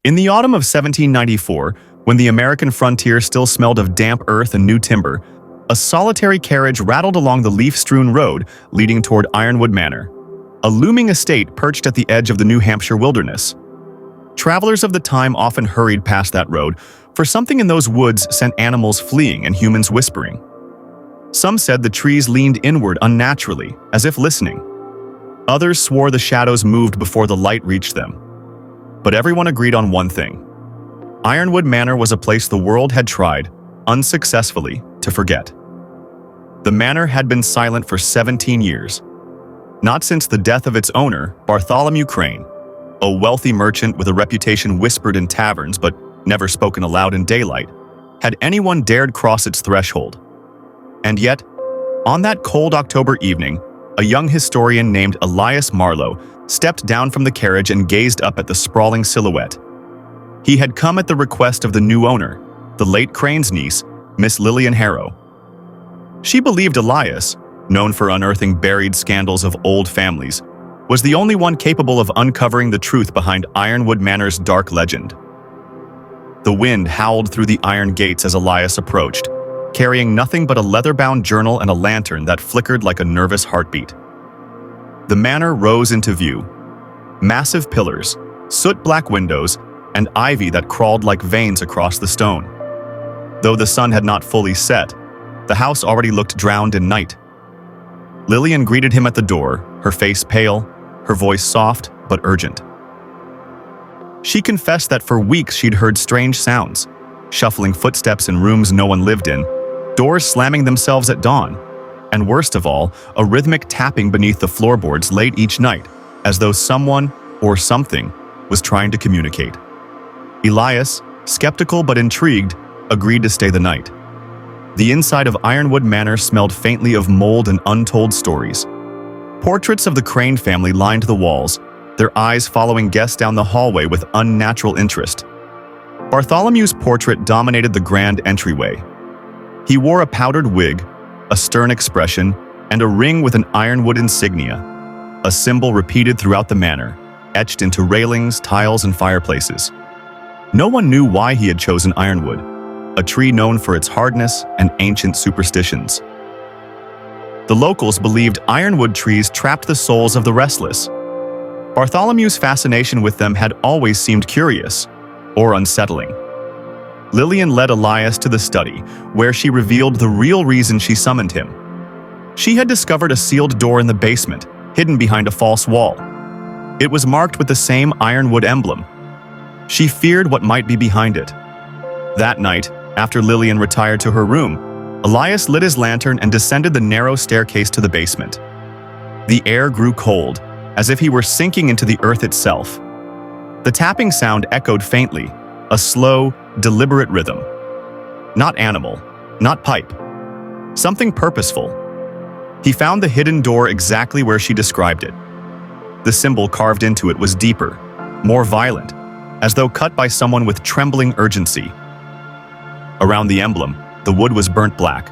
In the autumn of 1794, when the American frontier still smelled of damp earth and new timber, a solitary carriage rattled along the leaf-strewn road leading toward Ironwood Manor, a looming estate perched at the edge of the New Hampshire wilderness. Travelers of the time often hurried past that road, for something in those woods sent animals fleeing and humans whispering. Some said the trees leaned inward unnaturally, as if listening. Others swore the shadows moved before the light reached them. But everyone agreed on one thing. Ironwood Manor was a place the world had tried, unsuccessfully, to forget. The manor had been silent for 17 years. Not since the death of its owner, Bartholomew Crane, a wealthy merchant with a reputation whispered in taverns but never spoken aloud in daylight, had anyone dared cross its threshold. And yet, on that cold October evening, a young historian named Elias Marlowe stepped down from the carriage and gazed up at the sprawling silhouette. He had come at the request of the new owner, the late Crane's niece, Miss Lillian Harrow. She believed Elias, known for unearthing buried scandals of old families, was the only one capable of uncovering the truth behind Ironwood Manor's dark legend. The wind howled through the iron gates as Elias approached, carrying nothing but a leather-bound journal and a lantern that flickered like a nervous heartbeat. The manor rose into view. Massive pillars, soot-black windows, and ivy that crawled like veins across the stone. Though the sun had not fully set, the house already looked drowned in night. Lillian greeted him at the door, her face pale, her voice soft but urgent. She confessed that for weeks she'd heard strange sounds, shuffling footsteps in rooms no one lived in, doors slamming themselves at dawn, and worst of all, a rhythmic tapping beneath the floorboards late each night, as though someone, or something, was trying to communicate. Elias, skeptical but intrigued, agreed to stay the night. The inside of Ironwood Manor smelled faintly of mold and untold stories. Portraits of the Crane family lined the walls, their eyes following guests down the hallway with unnatural interest. Bartholomew's portrait dominated the grand entryway. He wore a powdered wig, a stern expression, and a ring with an ironwood insignia, a symbol repeated throughout the manor, etched into railings, tiles, and fireplaces. No one knew why he had chosen ironwood, a tree known for its hardness and ancient superstitions. The locals believed ironwood trees trapped the souls of the restless. Bartholomew's fascination with them had always seemed curious, or unsettling. Lillian led Elias to the study, where she revealed the real reason she summoned him. She had discovered a sealed door in the basement, hidden behind a false wall. It was marked with the same ironwood emblem. She feared what might be behind it. That night, after Lillian retired to her room, Elias lit his lantern and descended the narrow staircase to the basement. The air grew cold, as if he were sinking into the earth itself. The tapping sound echoed faintly, a slow, deliberate rhythm. Not animal, not pipe. Something purposeful. He found the hidden door exactly where she described it. The symbol carved into it was deeper, more violent, as though cut by someone with trembling urgency. Around the emblem, the wood was burnt black.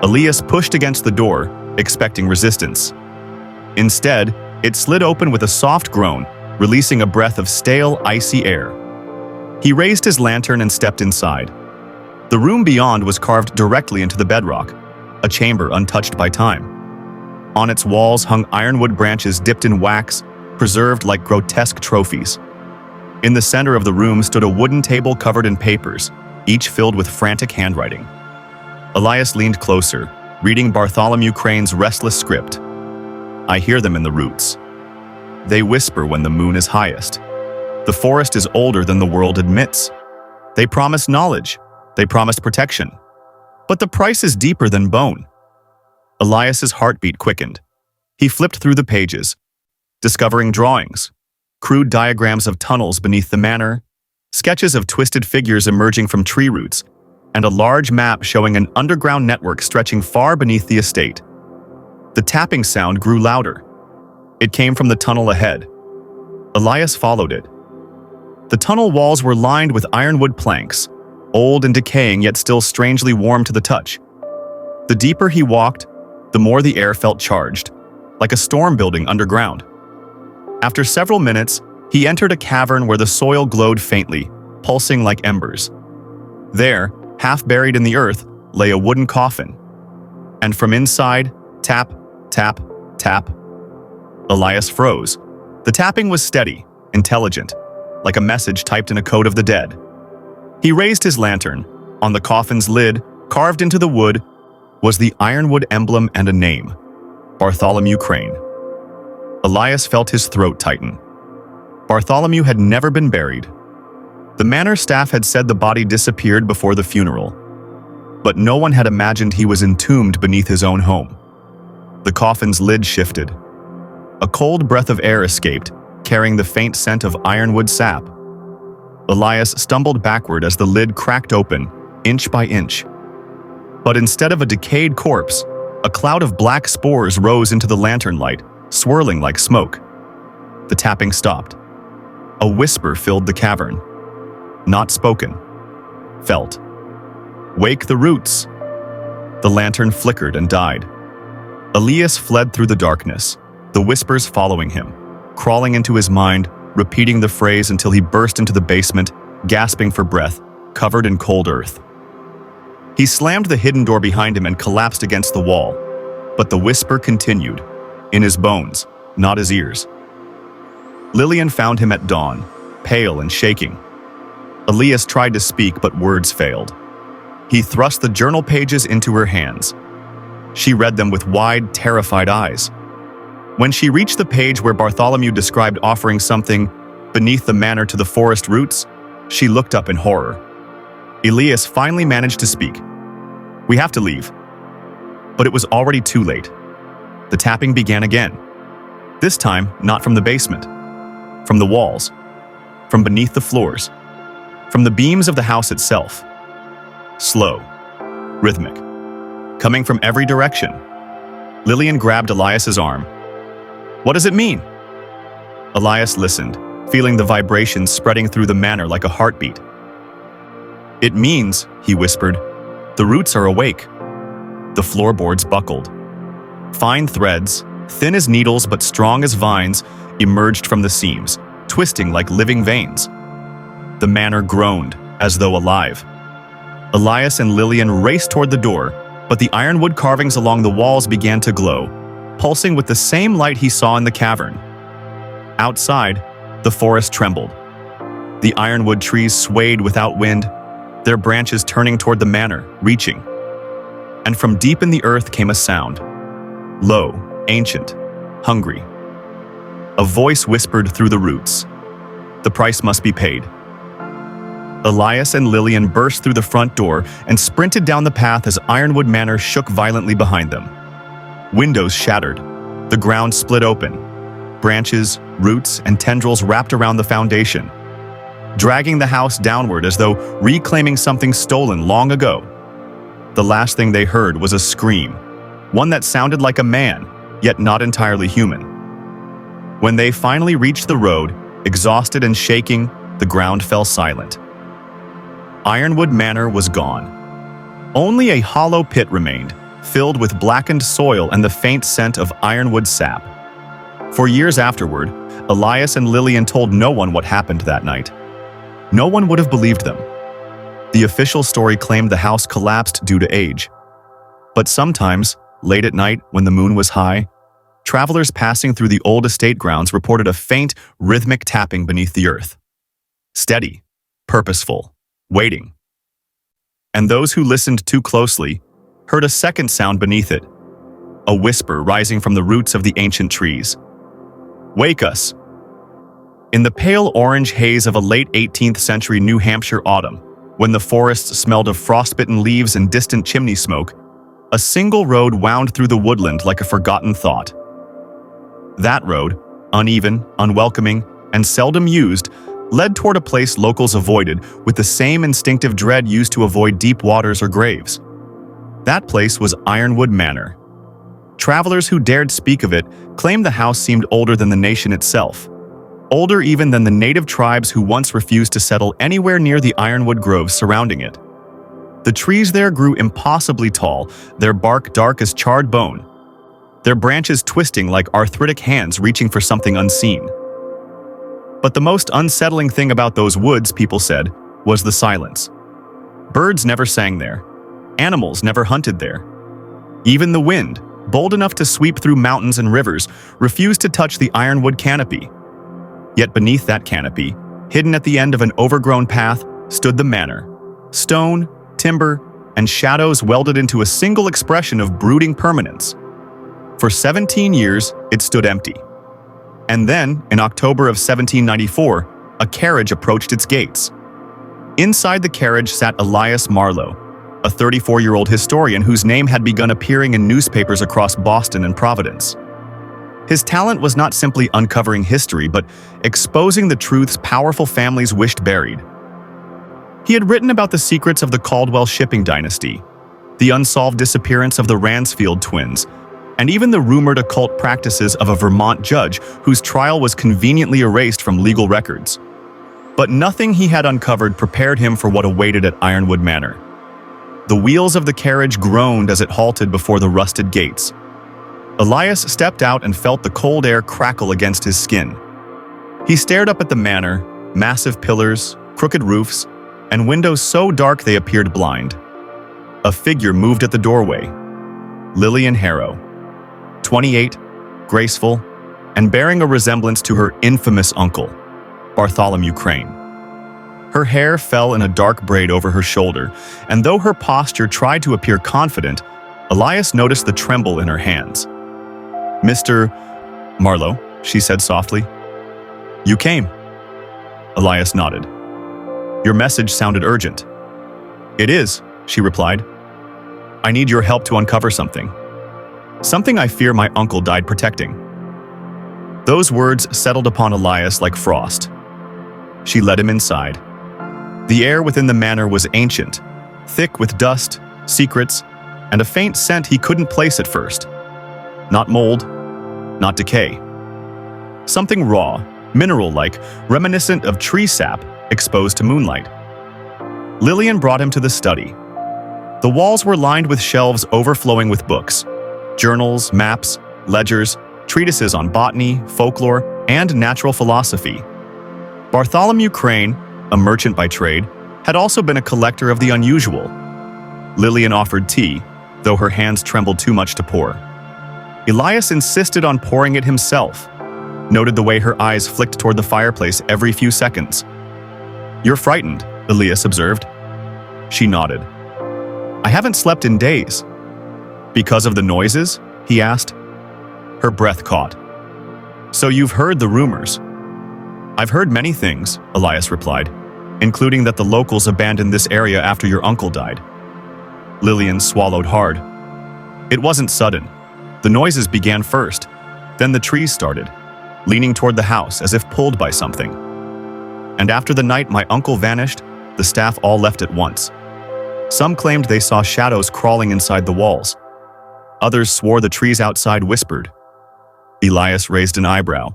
Elias pushed against the door, expecting resistance. Instead, it slid open with a soft groan, releasing a breath of stale, icy air. He raised his lantern and stepped inside. The room beyond was carved directly into the bedrock, a chamber untouched by time. On its walls hung ironwood branches dipped in wax, preserved like grotesque trophies. In the center of the room stood a wooden table covered in papers, each filled with frantic handwriting. Elias leaned closer, reading Bartholomew Crane's restless script. "I hear them in the roots. They whisper when the moon is highest. The forest is older than the world admits. They promise knowledge. They promise protection. But the price is deeper than bone." Elias's heartbeat quickened. He flipped through the pages, discovering drawings, crude diagrams of tunnels beneath the manor, sketches of twisted figures emerging from tree roots, and a large map showing an underground network stretching far beneath the estate. The tapping sound grew louder. It came from the tunnel ahead. Elias followed it. The tunnel walls were lined with ironwood planks, old and decaying yet still strangely warm to the touch. The deeper he walked, the more the air felt charged, like a storm building underground. After several minutes, He entered a cavern where the soil glowed faintly, pulsing like embers. There, half buried in the earth, lay a wooden coffin. And from inside, tap, tap, tap. Elias froze. The tapping was steady, intelligent, like a message typed in a code of the dead. He raised his lantern. On the coffin's lid, carved into the wood, was the Ironwood emblem and a name: Bartholomew Crane. Elias felt his throat tighten. Bartholomew had never been buried. The manor staff had said the body disappeared before the funeral, but no one had imagined he was entombed beneath his own home. The coffin's lid shifted. A cold breath of air escaped, carrying the faint scent of ironwood sap. Elias stumbled backward as the lid cracked open, inch by inch. But instead of a decayed corpse, a cloud of black spores rose into the lantern light, swirling like smoke. The tapping stopped. A whisper filled the cavern. Not spoken. Felt. "Wake the roots." The lantern flickered and died. Elias fled through the darkness, the whispers following him, crawling into his mind, repeating the phrase until he burst into the basement, gasping for breath, covered in cold earth. He slammed the hidden door behind him and collapsed against the wall, but the whisper continued, in his bones, not his ears. Lillian found him at dawn, pale and shaking. Elias tried to speak, but words failed. He thrust the journal pages into her hands. She read them with wide, terrified eyes. When she reached the page where Bartholomew described offering something beneath the manor to the forest roots, she looked up in horror. Elias finally managed to speak. "We have to leave." But it was already too late. The tapping began again. This time, not from the basement. From the walls. From beneath the floors. From the beams of the house itself. Slow. Rhythmic. Coming from every direction. Lillian grabbed Elias's arm. "What does it mean?" Elias listened, feeling the vibrations spreading through the manor like a heartbeat. "It means," he whispered, "the roots are awake." The floorboards buckled. Fine threads, thin as needles but strong as vines, emerged from the seams, twisting like living veins. The manor groaned, as though alive. Elias and Lillian raced toward the door, but the ironwood carvings along the walls began to glow, pulsing with the same light he saw in the cavern. Outside, the forest trembled. The ironwood trees swayed without wind, their branches turning toward the manor, reaching. And from deep in the earth came a sound. Low, ancient, hungry. A voice whispered through the roots. The price must be paid. Elias and Lillian burst through the front door and sprinted down the path as Ironwood Manor shook violently behind them. Windows shattered. The ground split open. Branches, roots, and tendrils wrapped around the foundation, dragging the house downward as though reclaiming something stolen long ago. The last thing they heard was a scream, one that sounded like a man, yet not entirely human. When they finally reached the road, exhausted and shaking, the ground fell silent. Ironwood Manor was gone. Only a hollow pit remained, filled with blackened soil and the faint scent of ironwood sap. For years afterward, Elias and Lillian told no one what happened that night. No one would have believed them. The official story claimed the house collapsed due to age. But sometimes, late at night when the moon was high, travelers passing through the old estate grounds reported a faint, rhythmic tapping beneath the earth. Steady, purposeful, waiting. And those who listened too closely heard a second sound beneath it, a whisper rising from the roots of the ancient trees. "Wake us." In the pale orange haze of a late 18th century New Hampshire autumn, when the forests smelled of frostbitten leaves and distant chimney smoke, a single road wound through the woodland like a forgotten thought. That road, uneven, unwelcoming, and seldom used, led toward a place locals avoided with the same instinctive dread used to avoid deep waters or graves. That place was Ironwood Manor. Travelers who dared speak of it claimed the house seemed older than the nation itself, older even than the native tribes who once refused to settle anywhere near the ironwood groves surrounding it. The trees there grew impossibly tall, their bark dark as charred bone, their branches twisting like arthritic hands reaching for something unseen. But the most unsettling thing about those woods, people said, was the silence. Birds never sang there. Animals never hunted there. Even the wind, bold enough to sweep through mountains and rivers, refused to touch the ironwood canopy. Yet beneath that canopy, hidden at the end of an overgrown path, stood the manor. Stone, timber, and shadows welded into a single expression of brooding permanence. For 17 years, it stood empty. And then, in October of 1794, a carriage approached its gates. Inside the carriage sat Elias Marlowe, a 34-year-old historian whose name had begun appearing in newspapers across Boston and Providence. His talent was not simply uncovering history, but exposing the truths powerful families wished buried. He had written about the secrets of the Caldwell shipping dynasty, the unsolved disappearance of the Ransfield twins, and even the rumored occult practices of a Vermont judge whose trial was conveniently erased from legal records. But nothing he had uncovered prepared him for what awaited at Ironwood Manor. The wheels of the carriage groaned as it halted before the rusted gates. Elias stepped out and felt the cold air crackle against his skin. He stared up at the manor, massive pillars, crooked roofs, and windows so dark they appeared blind. A figure moved at the doorway. Lillian Harrow, 28, graceful, and bearing a resemblance to her infamous uncle, Bartholomew Crane. Her hair fell in a dark braid over her shoulder, and though her posture tried to appear confident, Elias noticed the tremble in her hands. "Mr. Marlowe," she said softly. "You came." Elias nodded. "Your message sounded urgent." "It is," she replied. "I need your help to uncover something. Something I fear my uncle died protecting." Those words settled upon Elias like frost. She led him inside. The air within the manor was ancient, thick with dust, secrets, and a faint scent he couldn't place at first. Not mold, not decay. Something raw, mineral-like, reminiscent of tree sap exposed to moonlight. Lillian brought him to the study. The walls were lined with shelves overflowing with books, journals, maps, ledgers, treatises on botany, folklore, and natural philosophy. Bartholomew Crane, a merchant by trade, had also been a collector of the unusual. Lillian offered tea, though her hands trembled too much to pour. Elias insisted on pouring it himself, noted the way her eyes flicked toward the fireplace every few seconds. "You're frightened," Elias observed. She nodded. "I haven't slept in days." "Because of the noises?" he asked. Her breath caught. "So you've heard the rumors?" "I've heard many things," Elias replied, "including that the locals abandoned this area after your uncle died." Lillian swallowed hard. It wasn't sudden. The noises began first, then the trees started, leaning toward the house as if pulled by something. And after the night my uncle vanished, the staff all left at once. Some claimed they saw shadows crawling inside the walls. Others swore the trees outside whispered. Elias raised an eyebrow.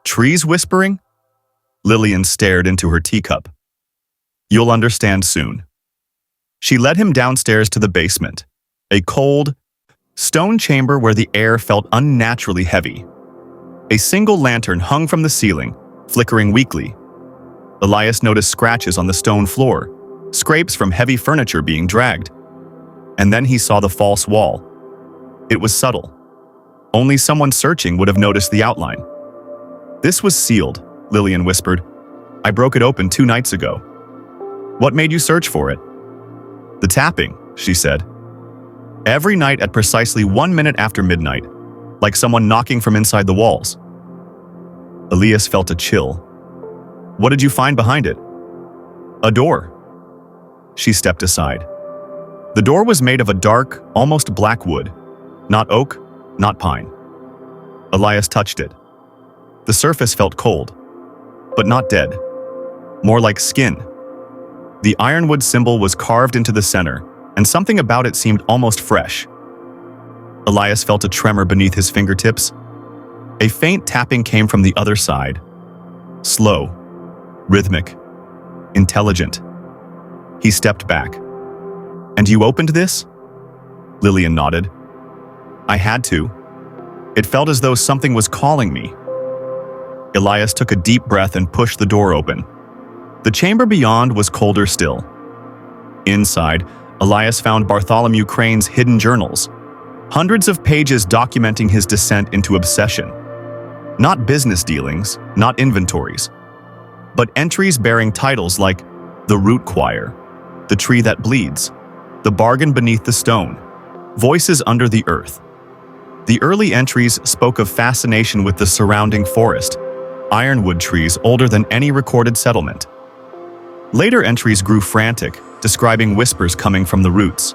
"Trees whispering?" Lillian stared into her teacup. "You'll understand soon." She led him downstairs to the basement, a cold, stone chamber where the air felt unnaturally heavy. A single lantern hung from the ceiling, flickering weakly. Elias noticed scratches on the stone floor, scrapes from heavy furniture being dragged. And then he saw the false wall. It was subtle. Only someone searching would have noticed the outline. "This was sealed," Lillian whispered. "I broke it open 2 nights ago." "What made you search for it?" "The tapping," she said. "Every night at precisely 1 minute after midnight, like someone knocking from inside the walls." Elias felt a chill. "What did you find behind it?" "A door." She stepped aside. The door was made of a dark, almost black wood. Not oak, not pine. Elias touched it. The surface felt cold, but not dead. More like skin. The ironwood symbol was carved into the center, and something about it seemed almost fresh. Elias felt a tremor beneath his fingertips. A faint tapping came from the other side. Slow, rhythmic, intelligent. He stepped back. "And you opened this?" Lillian nodded. "I had to. It felt as though something was calling me." Elias took a deep breath and pushed the door open. The chamber beyond was colder still. Inside, Elias found Bartholomew Crane's hidden journals, hundreds of pages documenting his descent into obsession. Not business dealings, not inventories, but entries bearing titles like The Root Choir, The Tree That Bleeds, The Bargain Beneath the Stone, Voices Under the Earth. The early entries spoke of fascination with the surrounding forest, ironwood trees older than any recorded settlement. Later entries grew frantic, describing whispers coming from the roots.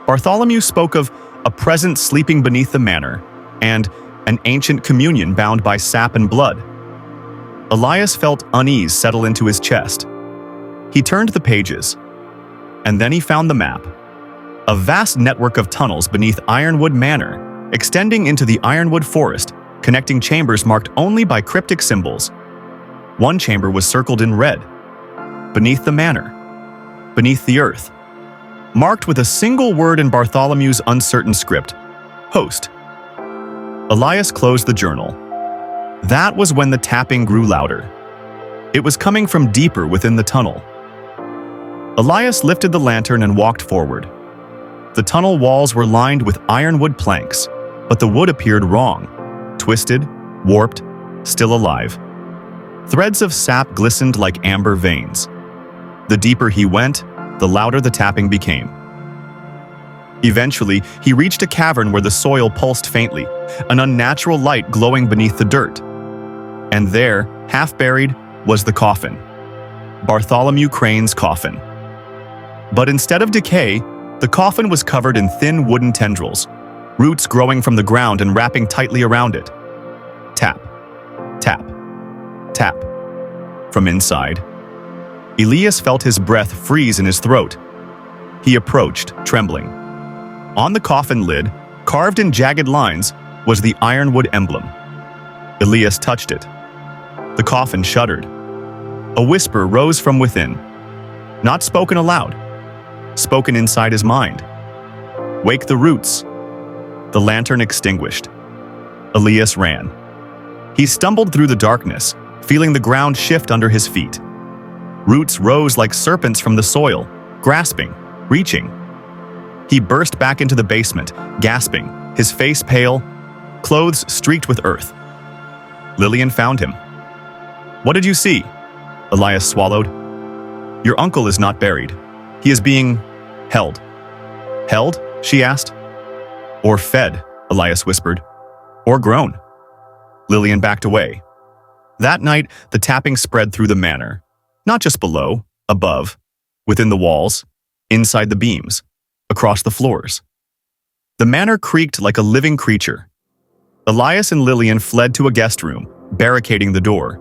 Bartholomew spoke of a presence sleeping beneath the manor and an ancient communion bound by sap and blood. Elias felt unease settle into his chest. He turned the pages, and then he found the map. A vast network of tunnels beneath Ironwood Manor, extending into the Ironwood Forest, connecting chambers marked only by cryptic symbols. One chamber was circled in red. Beneath the manor, beneath the earth, marked with a single word in Bartholomew's uncertain script, host. Elias closed the journal. That was when the tapping grew louder. It was coming from deeper within the tunnel. Elias lifted the lantern and walked forward. The tunnel walls were lined with ironwood planks, but the wood appeared wrong, twisted, warped, still alive. Threads of sap glistened like amber veins. The deeper he went, the louder the tapping became. Eventually, he reached a cavern where the soil pulsed faintly, an unnatural light glowing beneath the dirt. And there, half buried, was the coffin. Bartholomew Crane's coffin. But instead of decay, the coffin was covered in thin wooden tendrils, roots growing from the ground and wrapping tightly around it. Tap, tap, tap. From inside, Elias felt his breath freeze in his throat. He approached, trembling. On the coffin lid, carved in jagged lines, was the ironwood emblem. Elias touched it. The coffin shuddered. A whisper rose from within, not spoken aloud, spoken inside his mind. Wake the roots. The lantern extinguished. Elias ran. He stumbled through the darkness, feeling the ground shift under his feet. Roots rose like serpents from the soil, grasping, reaching. He burst back into the basement, gasping, his face pale, clothes streaked with earth. Lillian found him. "What did you see?" Elias swallowed. "Your uncle is not buried. He is being held." "Held?" she asked. "Or fed," Elias whispered. "Or grown." Lillian backed away. That night, the tapping spread through the manor. Not just below, above, within the walls, inside the beams, across the floors. The manor creaked like a living creature. Elias and Lillian fled to a guest room, barricading the door.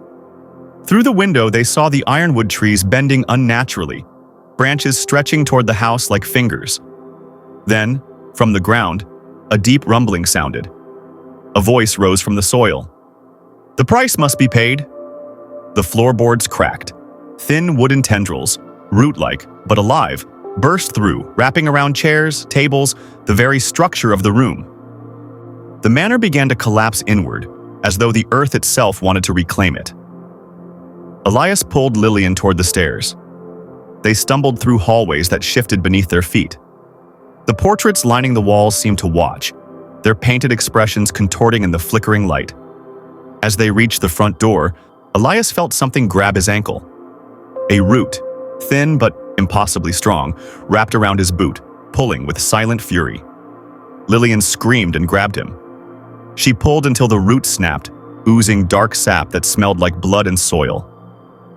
Through the window, they saw the ironwood trees bending unnaturally, branches stretching toward the house like fingers. Then, from the ground, a deep rumbling sounded. A voice rose from the soil. "The price must be paid." The floorboards cracked. Thin wooden tendrils, root-like but alive, burst through, wrapping around chairs, tables, the very structure of the room. The manor began to collapse inward, as though the earth itself wanted to reclaim it. Elias pulled Lillian toward the stairs. They stumbled through hallways that shifted beneath their feet. The portraits lining the walls seemed to watch, their painted expressions contorting in the flickering light. As they reached the front door, Elias felt something grab his ankle. A root, thin but impossibly strong, wrapped around his boot, pulling with silent fury. Lillian screamed and grabbed him. She pulled until the root snapped, oozing dark sap that smelled like blood and soil.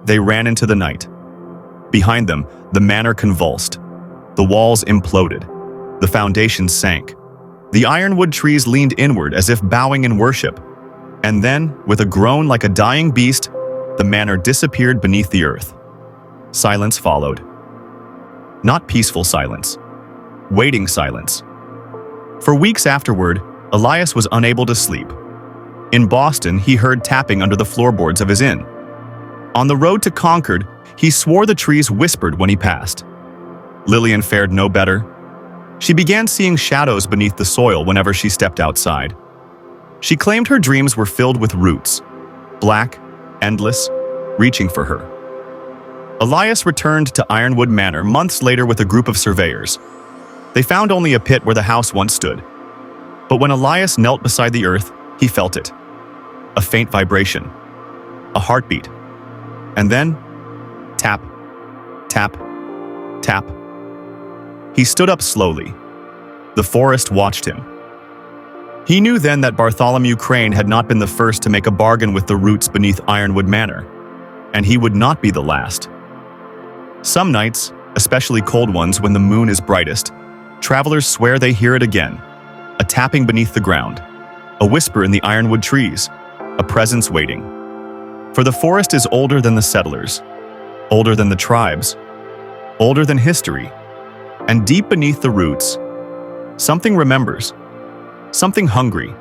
They ran into the night. Behind them, the manor convulsed. The walls imploded. The foundations sank. The ironwood trees leaned inward as if bowing in worship. And then, with a groan like a dying beast, the manor disappeared beneath the earth. Silence followed. Not peaceful silence. Waiting silence. For weeks afterward, Elias was unable to sleep. In Boston, he heard tapping under the floorboards of his inn. On the road to Concord, he swore the trees whispered when he passed. Lillian fared no better. She began seeing shadows beneath the soil whenever she stepped outside. She claimed her dreams were filled with roots, black, endless, reaching for her. Elias returned to Ironwood Manor months later with a group of surveyors. They found only a pit where the house once stood. But when Elias knelt beside the earth, he felt it. A faint vibration. A heartbeat. And then, tap, tap, tap. He stood up slowly. The forest watched him. He knew then that Bartholomew Crane had not been the first to make a bargain with the roots beneath Ironwood Manor, and he would not be the last. Some nights, especially cold ones when the moon is brightest, travelers swear they hear it again, a tapping beneath the ground, a whisper in the ironwood trees, a presence waiting. For the forest is older than the settlers, older than the tribes, older than history, and deep beneath the roots, something remembers, something hungry,